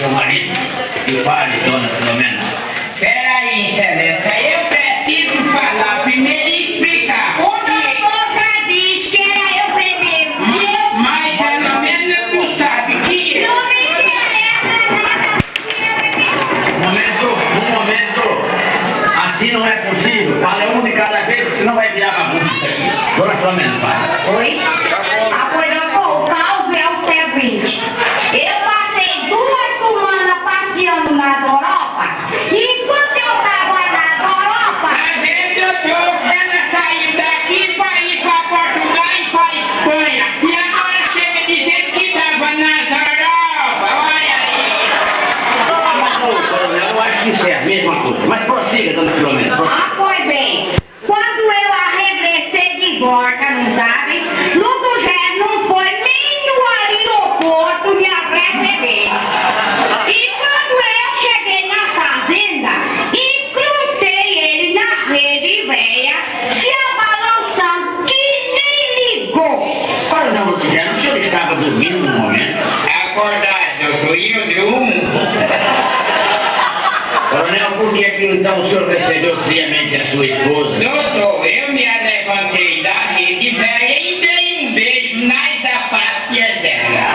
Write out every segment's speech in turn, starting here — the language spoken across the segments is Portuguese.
seu marido e fale, dona Filomena. Peraí, excelência, eu preciso falar primeiro e explicar. O doutor já disse que era eu primeiro. Mas pelo menos tu sabe que eu... Não me interessa. Um momento. Assim não é possível. Fala um de cada vez, senão vai virar bagunça isso aqui. Dona Filomena, fala. Oi? O caos é o seguinte. Eu passei 2 semanas passeando na Europa e quando eu estava na Europa... Às vezes eu tô, ela saiu daqui para ir para Portugal e para Espanha. E agora chega dizendo que estava nas Europa. Olha aí. Coronel, eu acho que isso é a mesma coisa. Mas prossiga, dona Filomena. Ah, pois bem. Quando eu arregressei de volta, não sabe? Lundujero não foi nem no aeroporto me receber. E quando eu cheguei na fazenda e cruzei ele na rede véia, se abalançando que nem ligou. Coronel Lundujero, o senhor estava dormindo no momento? Acordado, doutor, e eu durmo. Coronel, por que então o senhor recebeu friamente a sua esposa? Doutor, eu me levantei da rede velha e dei um beijo nas apátias dela.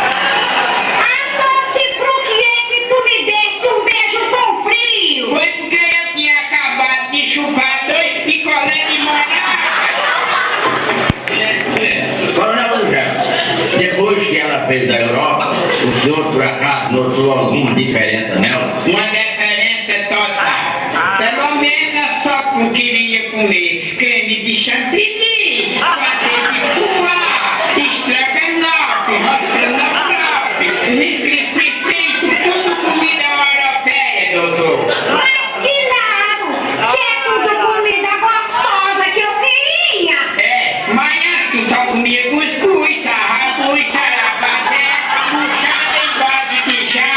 Anote pro que tu me deste um beijo tão frio. Foi porque eu tinha acabado de chupar 2 picolés de morango. Coronel Lundujero, depois que ela fez da Europa, o senhor por acaso notou alguma diferença nela? Uma diferença total. Pelo menos só que eu queria comer creme de chantilly, fazer de fumar, estrogonofe, frito, tudo comida europeia, doutor. Mas que nada, que é tudo comida gostosa que eu queria. É, manhã tu só comia cuscuz, sarrabus, sarabadé, puxada em base de chá.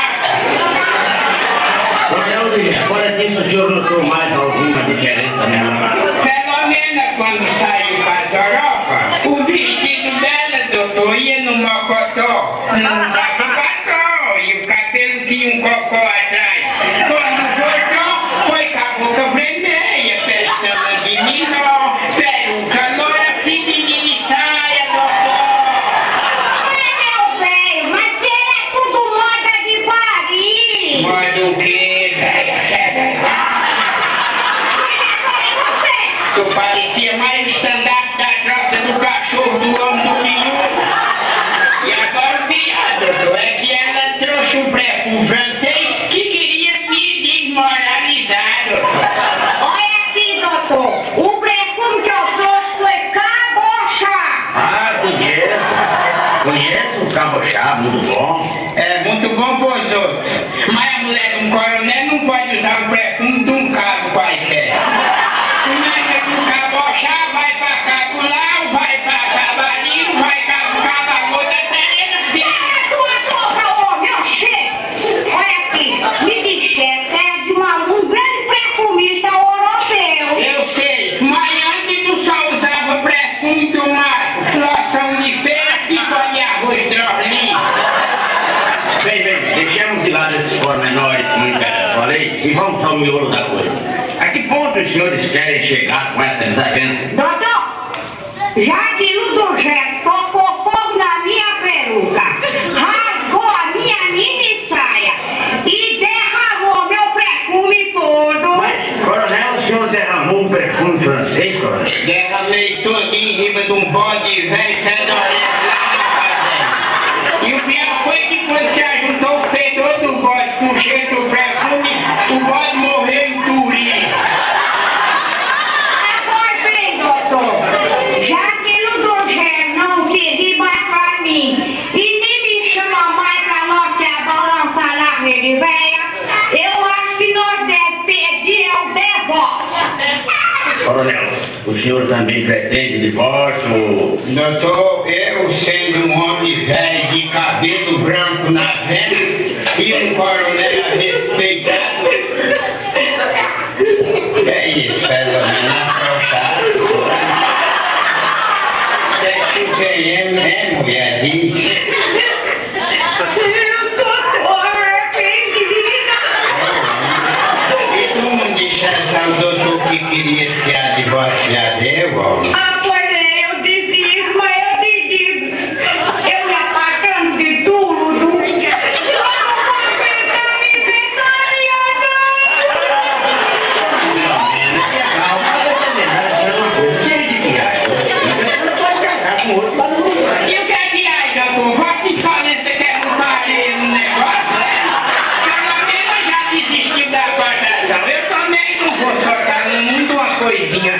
Coronel Lundujero, agora disso o senhor notou mais alguma diferença nela? Pelo menos quando saiu para a Europa, o vestido dela, doutor, ia no mocotó, não dava patrão, e o cabelo tinha um cocó atrás. Quando voltou, foi com a boca vermelha, pestana de minó, peruca loura, mini saia, doutor. Ai, meu velho, mas que é tudo moda de Paris. Moda o quê, velho? Tu parecia mais o estandarte da troça do cachorro do homem do minuto. E agora o pior, doutor, é que ela trouxe um pré-com francês que queria me desmoralizar, doutor. Olha aqui, doutor, o perfume que eu trouxe foi cabochá. Ah, conheço o cabochá, muito bom. É muito bom pros outros. Mas a mulher de um coronel não pode usar o perfume de um cabo qualquer. Começa com cabochá, vai pra cabulau, vai pra cavalinho, vai pra cavalô da terena. Tua boca, ô, meu chefe. Olha aqui, me disseram que é de um grande perfumista europeu. Eu sei, mas antes tu só usava perfume do mar, loção de feira e pó de arroz droblinho. Bem, deixemos de lado esses pormenores que não interessam a lei e vamos ao miolo da coisa. A que ponto os senhores querem chegar com essa desavença? Doutor, já que o Lundujero tocou fogo na minha peruca, rasgou a minha mini saia e derramou meu perfume todo. Mas, coronel, o senhor derramou um perfume francês, coronel? Derramei tudo em cima de um bode velho fedorento lá na fazenda. E o pior foi que quando se ajuntou o fedor do bode com o cheiro do perfume, o bode morreu em Turim. Pois bem, doutor, já que Lundujero não quis ir mais pra mim e nem me chama mais pra nós se abalançar na rede véia, eu acho que nós devemos pedir o divórcio. Coronel, o senhor também pretende divórcio? Doutor, eu sendo um homem velho de cabelo branco na velha e um coronel respeitado. É isso, pelo menos afrouxado. Sexo quem é mesmo, mulherzinha. Doutor, arrependi. queria se a divorciar dele, João. Ah, pois é, eu desisto, mas eu desisto. Eu me atacando de tudo. Eu não vou aguentar me enfrentar a minha E o que é que é, doutor? Você falando que você quer botar ele no negócio, né? Pelo menos já desistiu da guardação. Eu também não vou soltar no mundo uma coisinha